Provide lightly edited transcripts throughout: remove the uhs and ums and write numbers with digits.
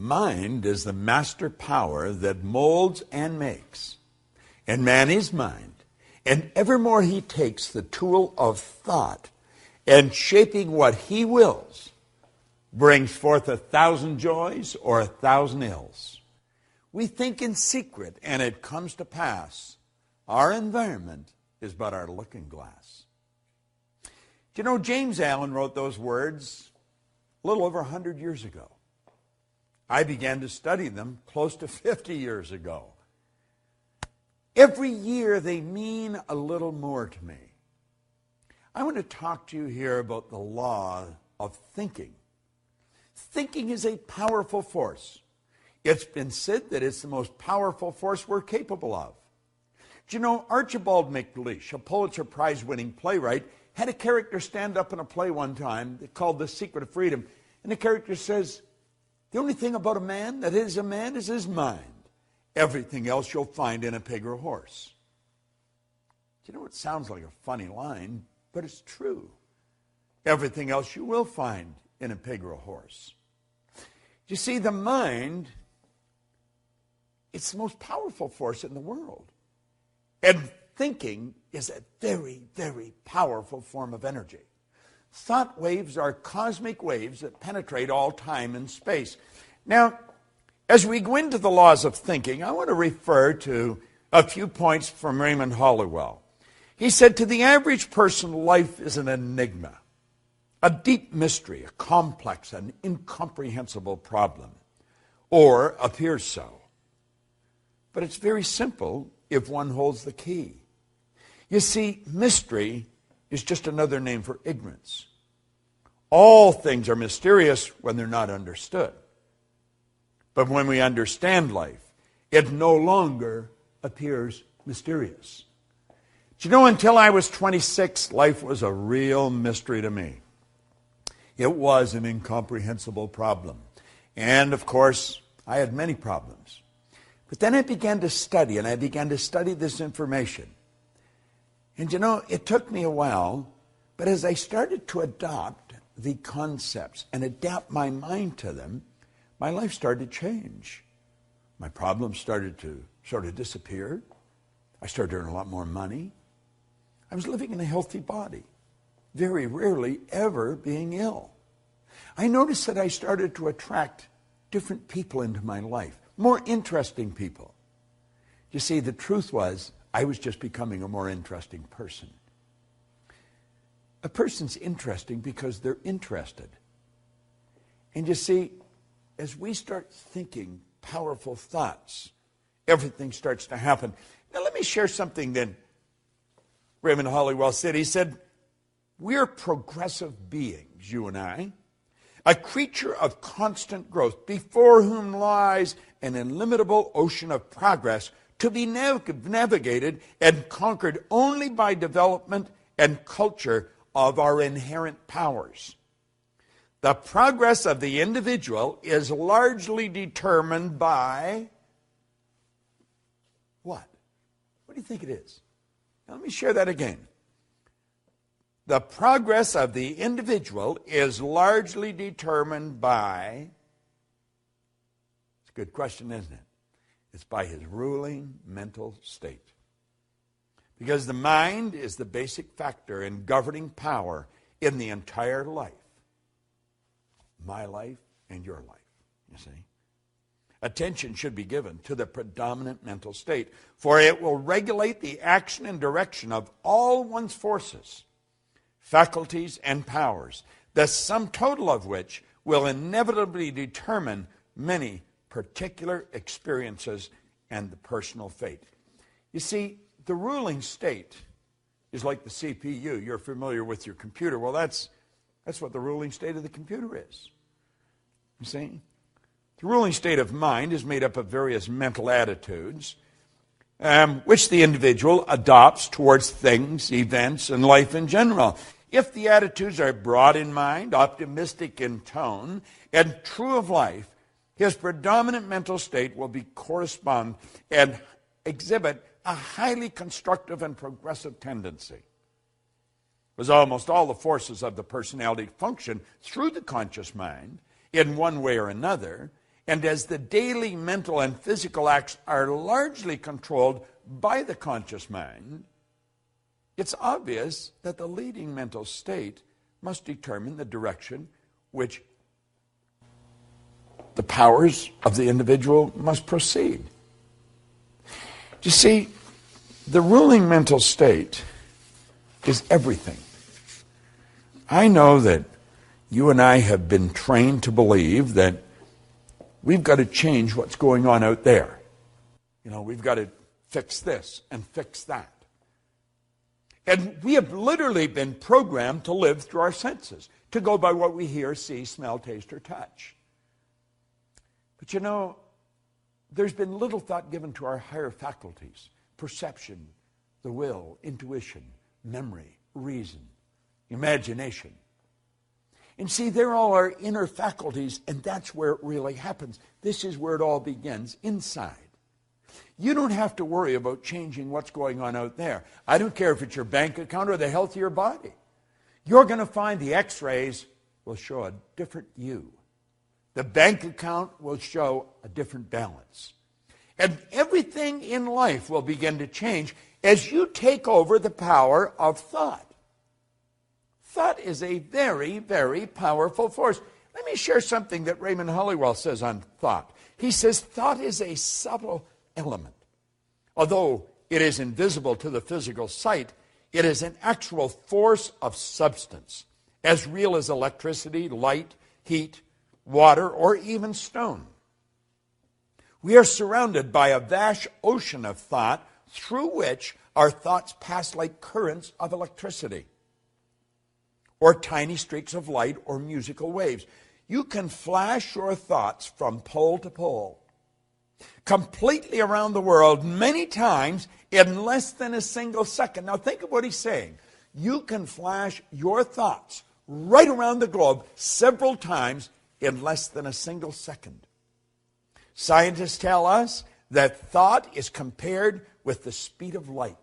Mind is the master power that molds and makes. And man is mind. And evermore he takes the tool of thought and shaping what he wills brings forth 1,000 joys or 1,000 ills. We think in secret and it comes to pass. Our environment is but our looking glass. Do you know James Allen wrote those words a little over 100 years ago? I began to study them close to 50 years ago. Every year they mean a little more to me. I want to talk to you here about the law of thinking. Thinking is a powerful force. It's been said that it's the most powerful force we're capable of. Do you know Archibald MacLeish, a Pulitzer Prize-winning playwright, had a character stand up in a play one time called The Secret of Freedom. And the character says, the only thing about a man that is a man is his mind. Everything else you'll find in a pig or a horse. You know, it sounds like a funny line, but it's true. Everything else you will find in a pig or a horse. You see, the mind, it's the most powerful force in the world. And thinking is a very, very powerful form of energy. Thought waves are cosmic waves that penetrate all time and space. Now, as we go into the laws of thinking, I want to refer to a few points from Raymond Halliwell. He said, to the average person, life is an enigma, a deep mystery, a complex and incomprehensible problem, or appears so. But it's very simple if one holds the key. You see, mystery is just another name for ignorance. All things are mysterious when they're not understood. But when we understand life, it no longer appears mysterious. Do you know, until I was 26, life was a real mystery to me. It was an incomprehensible problem. And, of course, I had many problems. But then I began to study, and I began to study this information. And, you know, it took me a while, but as I started to adopt the concepts and adapt my mind to them, my life started to change. My problems started to sort of disappear. I started to earn a lot more money. I was living in a healthy body, very rarely ever being ill. I noticed that I started to attract different people into my life, more interesting people. You see, the truth was, I was just becoming a more interesting person. A person's interesting because they're interested. And you see, as we start thinking powerful thoughts, everything starts to happen. Now let me share something that Raymond Halliwell said. He said, we're progressive beings, you and I, a creature of constant growth, before whom lies an illimitable ocean of progress to be navigated and conquered only by development and culture of our inherent powers. The progress of the individual is largely determined by what? What do you think it is? Now, let me share that again. The progress of the individual is largely determined by, it's a good question, isn't it? It's by his ruling mental state. Because the mind is the basic factor in governing power in the entire life. My life and your life, you see. Attention should be given to the predominant mental state, for it will regulate the action and direction of all one's forces, faculties, and powers, the sum total of which will inevitably determine many particular experiences and the personal fate. You see, the ruling state is like the CPU. You're familiar with your computer. Well, that's what the ruling state of the computer is. You see? The ruling state of mind is made up of various mental attitudes, which the individual adopts towards things, events, and life in general. If the attitudes are broad in mind, optimistic in tone, and true of life, his predominant mental state will correspond and exhibit a highly constructive and progressive tendency. Because almost all the forces of the personality function through the conscious mind in one way or another, And as the daily mental and physical acts are largely controlled by the conscious mind, it's obvious that the leading mental state must determine the direction which the powers of the individual must proceed. You see, the ruling mental state is everything. I know that you and I have been trained to believe that we've got to change what's going on out there. You know, we've got to fix this and fix that. And we have literally been programmed to live through our senses, to go by what we hear, see, smell, taste, or touch. But you know, there's been little thought given to our higher faculties: perception, the will, intuition, memory, reason, imagination. And see, they're all our inner faculties, and that's where it really happens. This is where it all begins, inside. You don't have to worry about changing what's going on out there. I don't care if it's your bank account or the health of your body. You're going to find the x-rays will show a different you. The bank account will show a different balance. And everything in life will begin to change as you take over the power of thought. Thought is a very, very powerful force. Let me share something that Raymond Hollywell says on thought. He says thought is a subtle element. Although it is invisible to the physical sight, it is an actual force of substance, as real as electricity, light, heat, water, or even stone. We are surrounded by a vast ocean of thought through which our thoughts pass like currents of electricity, or tiny streaks of light, or musical waves. You can flash your thoughts from pole to pole, completely around the world, many times in less than a single second. Now think of what he's saying. You can flash your thoughts right around the globe several times in less than a single second. Scientists tell us that thought is compared with the speed of light.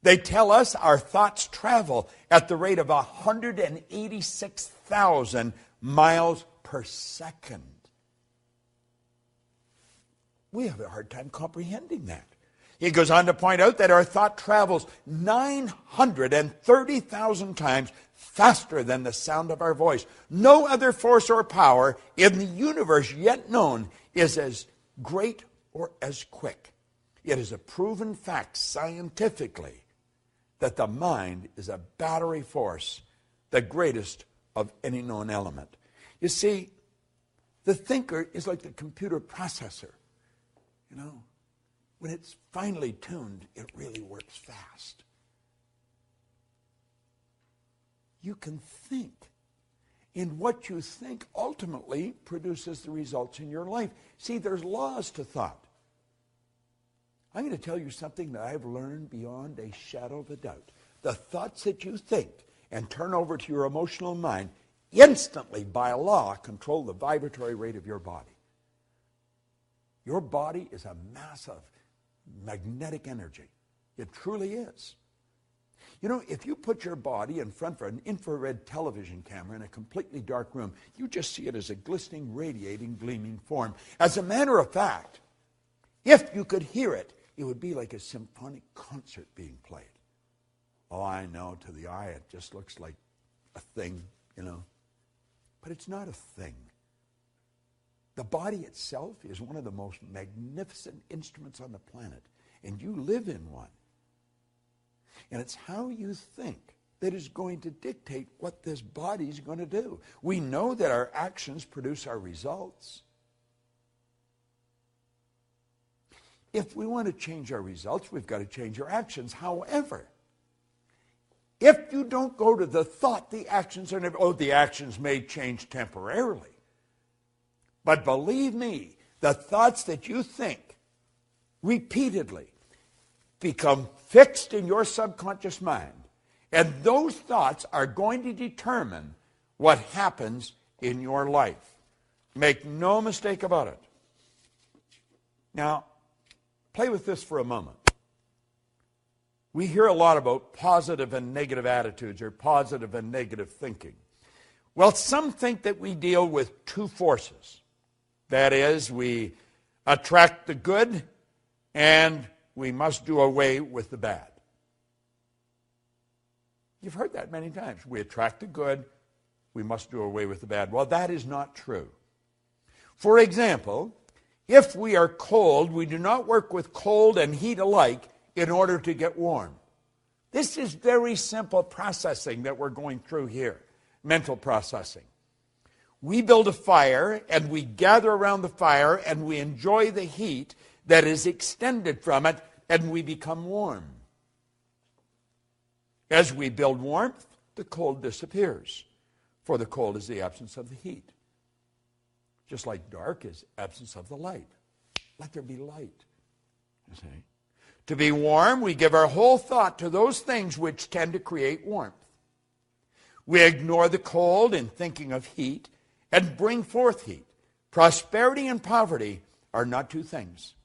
They tell us our thoughts travel at the rate of 186,000 miles per second. We have a hard time comprehending that. He goes on to point out that our thought travels 930,000 times faster than the sound of our voice. No other force or power in the universe yet known is as great or as quick. It is a proven fact scientifically that the mind is a battery force, the greatest of any known element. You see, the thinker is like the computer processor. You know, when it's finely tuned, it really works fast. You can think, and what you think ultimately produces the results in your life. See, there's laws to thought. I'm going to tell you something that I've learned beyond a shadow of a doubt. The thoughts that you think and turn over to your emotional mind instantly, by law, control the vibratory rate of your body. Your body is a mass of magnetic energy. It truly is. You know, if you put your body in front of an infrared television camera in a completely dark room, you just see it as a glistening, radiating, gleaming form. As a matter of fact, if you could hear it, it would be like a symphonic concert being played. Oh, I know, to the eye it just looks like a thing, you know. But it's not a thing. The body itself is one of the most magnificent instruments on the planet, and you live in one. And it's how you think that is going to dictate what this body is going to do. We know that our actions produce our results. If we want to change our results, we've got to change our actions. However, if you don't go to the thought, the actions are never, the actions may change temporarily. But believe me, the thoughts that you think repeatedly become fixed in your subconscious mind. And those thoughts are going to determine what happens in your life. Make no mistake about it. Now, play with this for a moment. We hear a lot about positive and negative attitudes or positive and negative thinking. Well, some think that we deal with two forces. That is, we attract the good and we must do away with the bad. You've heard that many times. We attract the good, we must do away with the bad. Well, that is not true. For example, if we are cold, we do not work with cold and heat alike in order to get warm. This is very simple processing that we're going through here, mental processing. We build a fire and we gather around the fire and we enjoy the heat that is extended from it and we become warm. As we build warmth, the cold disappears, for the cold is the absence of the heat. Just like dark is absence of the light. Let there be light. You see? To be warm, we give our whole thought to those things which tend to create warmth. We ignore the cold in thinking of heat and bring forth heat. Prosperity and poverty are not two things.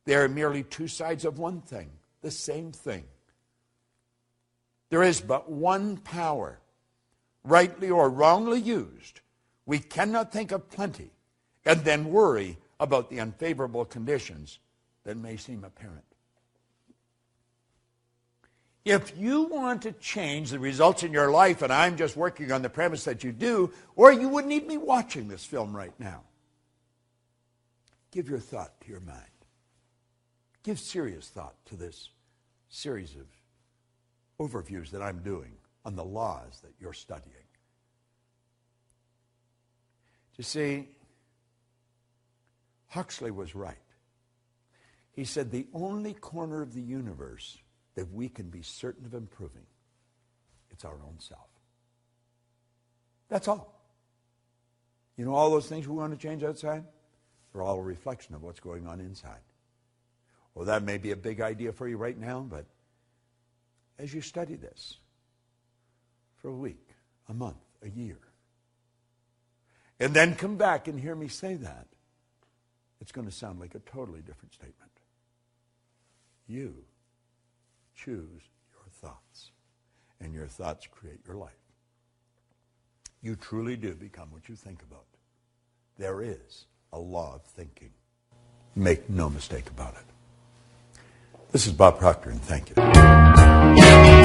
They are merely two sides of one thing, the same thing. There is but one power. Rightly or wrongly used, we cannot think of plenty and then worry about the unfavorable conditions that may seem apparent. If you want to change the results in your life, and I'm just working on the premise that you do, or you wouldn't even be watching this film right now, give your thought to your mind. Give serious thought to this series of overviews that I'm doing on the laws that you're studying. You see, Huxley was right. He said the only corner of the universe that we can be certain of improving, it's our own self. That's all. You know, all those things we want to change outside, they're all a reflection of what's going on inside. Well, that may be a big idea for you right now, but as you study this for a week, a month, a year, and then come back and hear me say that, it's going to sound like a totally different statement. You choose your thoughts, and your thoughts create your life. You truly do become what you think about. There is a law of thinking. Make no mistake about it. This is Bob Proctor, and thank you.